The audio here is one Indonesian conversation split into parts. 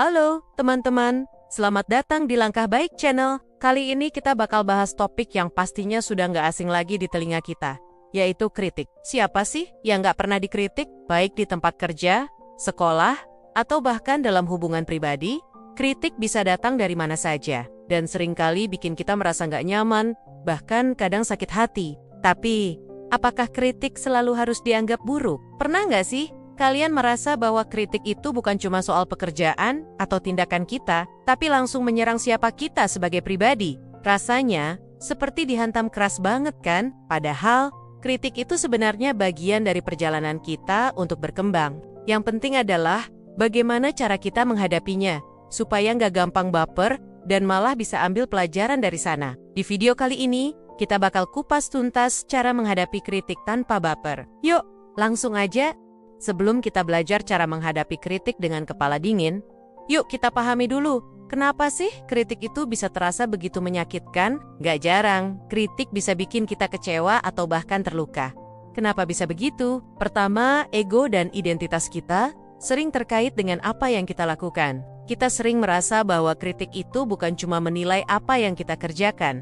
Halo, teman-teman. Selamat datang di Langkah Baik Channel. Kali ini kita bakal bahas topik yang pastinya sudah nggak asing lagi di telinga kita, yaitu kritik. Siapa sih yang nggak pernah dikritik, baik di tempat kerja, sekolah, atau bahkan dalam hubungan pribadi? Kritik bisa datang dari mana saja, dan seringkali bikin kita merasa nggak nyaman, bahkan kadang sakit hati. Tapi, apakah kritik selalu harus dianggap buruk? Pernah nggak sih kalian merasa bahwa kritik itu bukan cuma soal pekerjaan atau tindakan kita, tapi langsung menyerang siapa kita sebagai pribadi? Rasanya seperti dihantam keras banget kan? Padahal, kritik itu sebenarnya bagian dari perjalanan kita untuk berkembang. Yang penting adalah bagaimana cara kita menghadapinya, supaya nggak gampang baper dan malah bisa ambil pelajaran dari sana. Di video kali ini, kita bakal kupas tuntas cara menghadapi kritik tanpa baper. Yuk, langsung aja. Sebelum kita belajar cara menghadapi kritik dengan kepala dingin, yuk kita pahami dulu, kenapa sih kritik itu bisa terasa begitu menyakitkan? Gak jarang, kritik bisa bikin kita kecewa atau bahkan terluka. Kenapa bisa begitu? Pertama, ego dan identitas kita sering terkait dengan apa yang kita lakukan. Kita sering merasa bahwa kritik itu bukan cuma menilai apa yang kita kerjakan,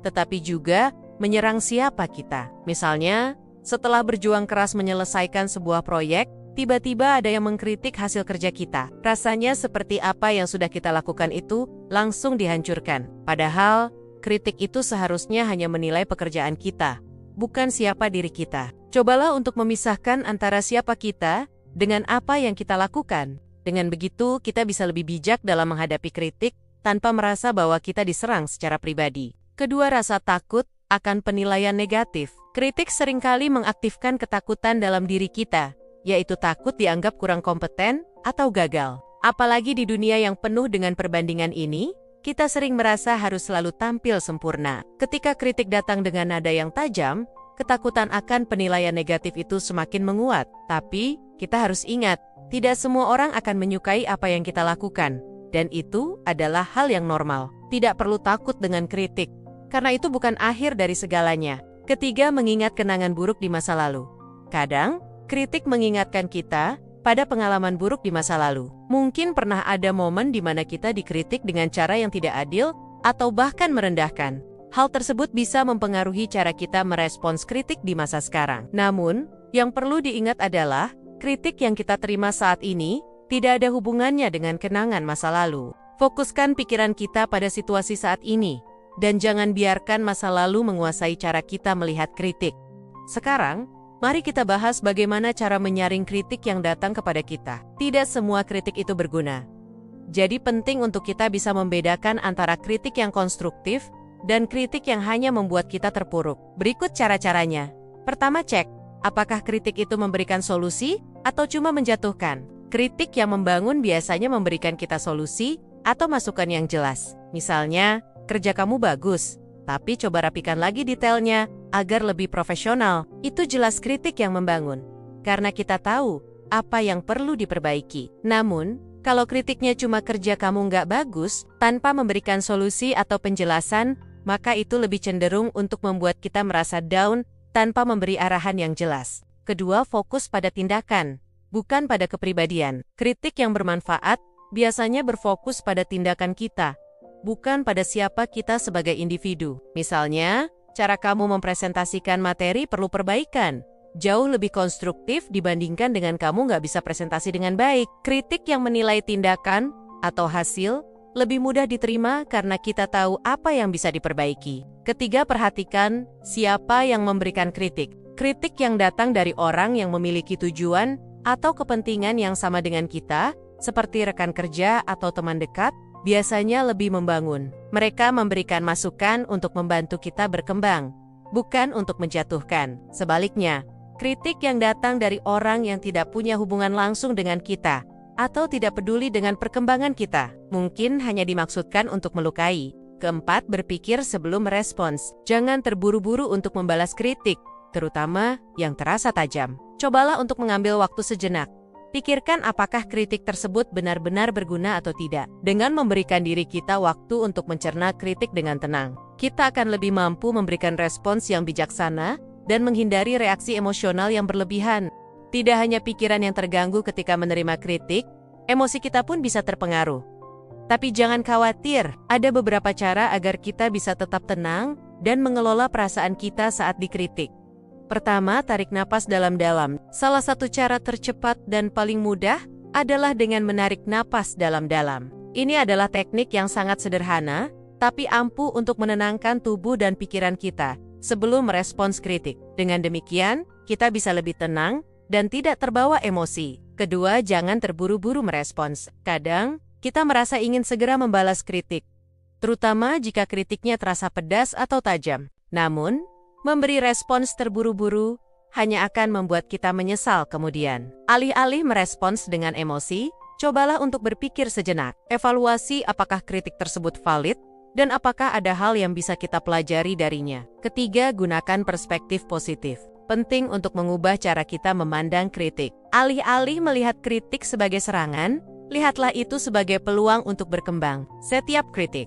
tetapi juga menyerang siapa kita. Misalnya, setelah berjuang keras menyelesaikan sebuah proyek, tiba-tiba ada yang mengkritik hasil kerja kita. Rasanya seperti apa yang sudah kita lakukan itu langsung dihancurkan. Padahal, kritik itu seharusnya hanya menilai pekerjaan kita, bukan siapa diri kita. Cobalah untuk memisahkan antara siapa kita dengan apa yang kita lakukan. Dengan begitu, kita bisa lebih bijak dalam menghadapi kritik tanpa merasa bahwa kita diserang secara pribadi. Kedua, rasa takut akan penilaian negatif. Kritik seringkali mengaktifkan ketakutan dalam diri kita, yaitu takut dianggap kurang kompeten atau gagal. Apalagi di dunia yang penuh dengan perbandingan ini, kita sering merasa harus selalu tampil sempurna. Ketika kritik datang dengan nada yang tajam, ketakutan akan penilaian negatif itu semakin menguat. Tapi, kita harus ingat, tidak semua orang akan menyukai apa yang kita lakukan. Dan itu adalah hal yang normal. Tidak perlu takut dengan kritik, karena itu bukan akhir dari segalanya. Ketiga, mengingat kenangan buruk di masa lalu. Kadang, kritik mengingatkan kita pada pengalaman buruk di masa lalu. Mungkin pernah ada momen di mana kita dikritik dengan cara yang tidak adil atau bahkan merendahkan. Hal tersebut bisa mempengaruhi cara kita merespons kritik di masa sekarang. Namun, yang perlu diingat adalah, kritik yang kita terima saat ini tidak ada hubungannya dengan kenangan masa lalu. Fokuskan pikiran kita pada situasi saat ini, dan jangan biarkan masa lalu menguasai cara kita melihat kritik. Sekarang, mari kita bahas bagaimana cara menyaring kritik yang datang kepada kita. Tidak semua kritik itu berguna. Jadi penting untuk kita bisa membedakan antara kritik yang konstruktif dan kritik yang hanya membuat kita terpuruk. Berikut cara-caranya. Pertama, cek, apakah kritik itu memberikan solusi atau cuma menjatuhkan? Kritik yang membangun biasanya memberikan kita solusi atau masukan yang jelas. Misalnya, kerja kamu bagus, tapi coba rapikan lagi detailnya agar lebih profesional. Itu jelas kritik yang membangun, karena kita tahu apa yang perlu diperbaiki. Namun, kalau kritiknya cuma kerja kamu nggak bagus, tanpa memberikan solusi atau penjelasan, maka itu lebih cenderung untuk membuat kita merasa down tanpa memberi arahan yang jelas. Kedua, fokus pada tindakan, bukan pada kepribadian. Kritik yang bermanfaat biasanya berfokus pada tindakan kita, bukan pada siapa kita sebagai individu. Misalnya, cara kamu mempresentasikan materi perlu perbaikan. Jauh lebih konstruktif dibandingkan dengan kamu nggak bisa presentasi dengan baik. Kritik yang menilai tindakan atau hasil lebih mudah diterima karena kita tahu apa yang bisa diperbaiki. Ketiga, perhatikan siapa yang memberikan kritik. Kritik yang datang dari orang yang memiliki tujuan atau kepentingan yang sama dengan kita, seperti rekan kerja atau teman dekat, biasanya lebih membangun. Mereka memberikan masukan untuk membantu kita berkembang, bukan untuk menjatuhkan. Sebaliknya, kritik yang datang dari orang yang tidak punya hubungan langsung dengan kita, atau tidak peduli dengan perkembangan kita, mungkin hanya dimaksudkan untuk melukai. Keempat, berpikir sebelum merespons. Jangan terburu-buru untuk membalas kritik, terutama yang terasa tajam. Cobalah untuk mengambil waktu sejenak. Pikirkan apakah kritik tersebut benar-benar berguna atau tidak. Dengan memberikan diri kita waktu untuk mencerna kritik dengan tenang, kita akan lebih mampu memberikan respons yang bijaksana dan menghindari reaksi emosional yang berlebihan. Tidak hanya pikiran yang terganggu ketika menerima kritik, emosi kita pun bisa terpengaruh. Tapi jangan khawatir, ada beberapa cara agar kita bisa tetap tenang dan mengelola perasaan kita saat dikritik. Pertama, tarik napas dalam-dalam. Salah satu cara tercepat dan paling mudah adalah dengan menarik napas dalam-dalam. Ini adalah teknik yang sangat sederhana, tapi ampuh untuk menenangkan tubuh dan pikiran kita sebelum merespons kritik. Dengan demikian, kita bisa lebih tenang dan tidak terbawa emosi. Kedua, jangan terburu-buru merespons. Kadang, kita merasa ingin segera membalas kritik, terutama jika kritiknya terasa pedas atau tajam. Namun, memberi respons terburu-buru hanya akan membuat kita menyesal kemudian. Alih-alih merespons dengan emosi, cobalah untuk berpikir sejenak. Evaluasi apakah kritik tersebut valid dan apakah ada hal yang bisa kita pelajari darinya. Ketiga, gunakan perspektif positif. Penting untuk mengubah cara kita memandang kritik. Alih-alih melihat kritik sebagai serangan, lihatlah itu sebagai peluang untuk berkembang. Setiap kritik,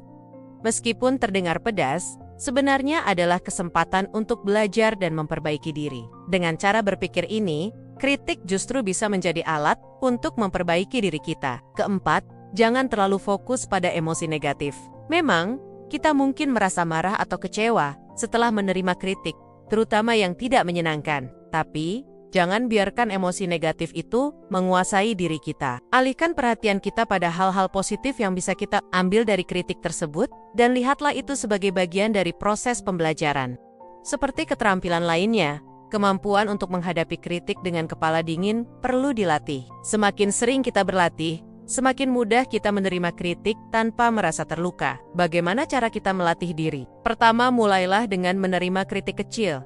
meskipun terdengar pedas, sebenarnya adalah kesempatan untuk belajar dan memperbaiki diri. Dengan cara berpikir ini, kritik justru bisa menjadi alat untuk memperbaiki diri kita. Keempat, jangan terlalu fokus pada emosi negatif. Memang, kita mungkin merasa marah atau kecewa setelah menerima kritik, terutama yang tidak menyenangkan. Tapi, jangan biarkan emosi negatif itu menguasai diri kita. Alihkan perhatian kita pada hal-hal positif yang bisa kita ambil dari kritik tersebut, dan lihatlah itu sebagai bagian dari proses pembelajaran. Seperti keterampilan lainnya, kemampuan untuk menghadapi kritik dengan kepala dingin perlu dilatih. Semakin sering kita berlatih, semakin mudah kita menerima kritik tanpa merasa terluka. Bagaimana cara kita melatih diri? Pertama, mulailah dengan menerima kritik kecil.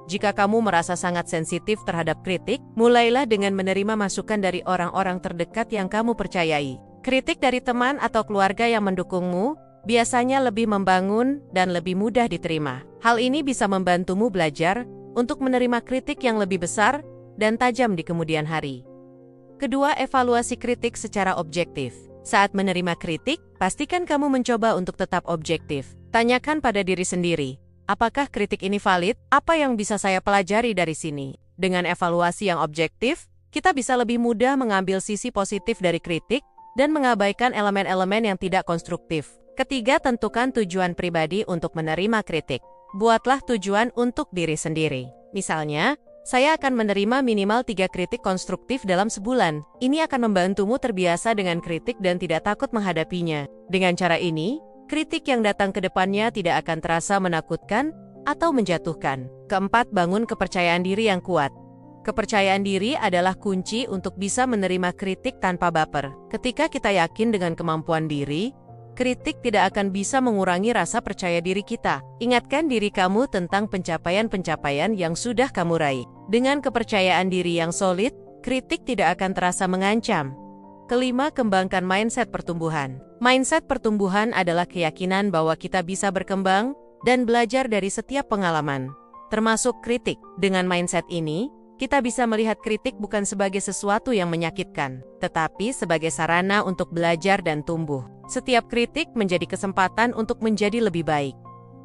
Jika kamu merasa sangat sensitif terhadap kritik, mulailah dengan menerima masukan dari orang-orang terdekat yang kamu percayai. Kritik dari teman atau keluarga yang mendukungmu biasanya lebih membangun dan lebih mudah diterima. Hal ini bisa membantumu belajar untuk menerima kritik yang lebih besar dan tajam di kemudian hari. Kedua, evaluasi kritik secara objektif. Saat menerima kritik, pastikan kamu mencoba untuk tetap objektif. Tanyakan pada diri sendiri, apakah kritik ini valid? Apa yang bisa saya pelajari dari sini? Dengan evaluasi yang objektif, kita bisa lebih mudah mengambil sisi positif dari kritik dan mengabaikan elemen-elemen yang tidak konstruktif. Ketiga, tentukan tujuan pribadi untuk menerima kritik. Buatlah tujuan untuk diri sendiri. Misalnya, saya akan menerima minimal 3 kritik konstruktif dalam sebulan. Ini akan membantumu terbiasa dengan kritik dan tidak takut menghadapinya. Dengan cara ini, kritik yang datang ke depannya tidak akan terasa menakutkan atau menjatuhkan. Keempat, bangun kepercayaan diri yang kuat. Kepercayaan diri adalah kunci untuk bisa menerima kritik tanpa baper. Ketika kita yakin dengan kemampuan diri, kritik tidak akan bisa mengurangi rasa percaya diri kita. Ingatkan diri kamu tentang pencapaian-pencapaian yang sudah kamu raih. Dengan kepercayaan diri yang solid, kritik tidak akan terasa mengancam. Kelima, kembangkan mindset pertumbuhan. Mindset pertumbuhan adalah keyakinan bahwa kita bisa berkembang dan belajar dari setiap pengalaman, termasuk kritik. Dengan mindset ini, kita bisa melihat kritik bukan sebagai sesuatu yang menyakitkan, tetapi sebagai sarana untuk belajar dan tumbuh. Setiap kritik menjadi kesempatan untuk menjadi lebih baik.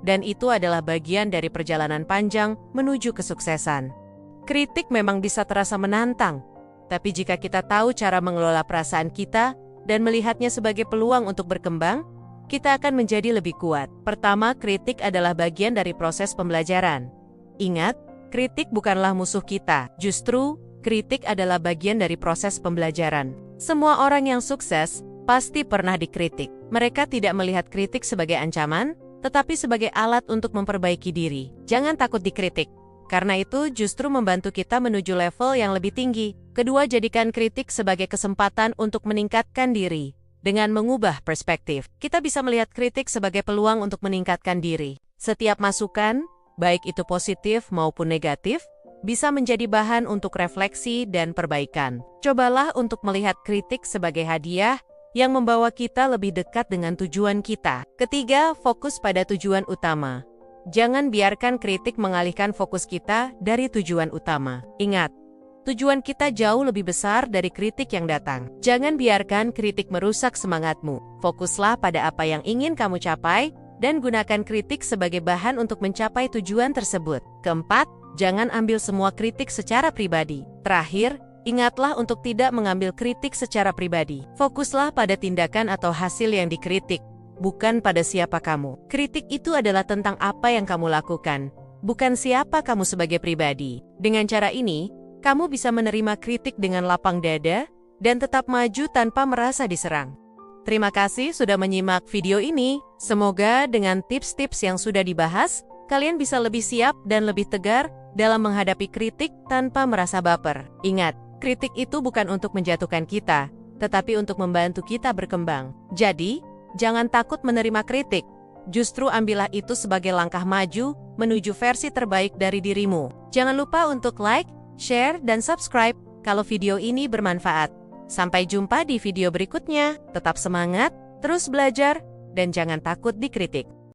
Dan itu adalah bagian dari perjalanan panjang menuju kesuksesan. Kritik memang bisa terasa menantang, tapi jika kita tahu cara mengelola perasaan kita dan melihatnya sebagai peluang untuk berkembang, kita akan menjadi lebih kuat. Pertama, kritik adalah bagian dari proses pembelajaran. Ingat, kritik bukanlah musuh kita. Justru, kritik adalah bagian dari proses pembelajaran. Semua orang yang sukses pasti pernah dikritik. Mereka tidak melihat kritik sebagai ancaman, tetapi sebagai alat untuk memperbaiki diri. Jangan takut dikritik, karena itu justru membantu kita menuju level yang lebih tinggi. Kedua, jadikan kritik sebagai kesempatan untuk meningkatkan diri. Dengan mengubah perspektif, kita bisa melihat kritik sebagai peluang untuk meningkatkan diri. Setiap masukan, baik itu positif maupun negatif, bisa menjadi bahan untuk refleksi dan perbaikan. Cobalah untuk melihat kritik sebagai hadiah yang membawa kita lebih dekat dengan tujuan kita. Ketiga, fokus pada tujuan utama. Jangan biarkan kritik mengalihkan fokus kita dari tujuan utama. Ingat, tujuan kita jauh lebih besar dari kritik yang datang. Jangan biarkan kritik merusak semangatmu. Fokuslah pada apa yang ingin kamu capai, dan gunakan kritik sebagai bahan untuk mencapai tujuan tersebut. Keempat, jangan ambil semua kritik secara pribadi. Terakhir, Ingatlah untuk tidak mengambil kritik secara pribadi. Fokuslah pada tindakan atau hasil yang dikritik, bukan pada siapa kamu. Kritik itu adalah tentang apa yang kamu lakukan, bukan siapa kamu sebagai pribadi. Dengan cara ini, kamu bisa menerima kritik dengan lapang dada dan tetap maju tanpa merasa diserang. Terima kasih sudah menyimak video ini. Semoga dengan tips-tips yang sudah dibahas, kalian bisa lebih siap dan lebih tegar dalam menghadapi kritik tanpa merasa baper. Ingat, kritik itu bukan untuk menjatuhkan kita, tetapi untuk membantu kita berkembang. Jadi, jangan takut menerima kritik. Justru ambillah itu sebagai langkah maju menuju versi terbaik dari dirimu. Jangan lupa untuk like, share, dan subscribe kalau video ini bermanfaat. Sampai jumpa di video berikutnya. Tetap semangat, terus belajar, dan jangan takut dikritik.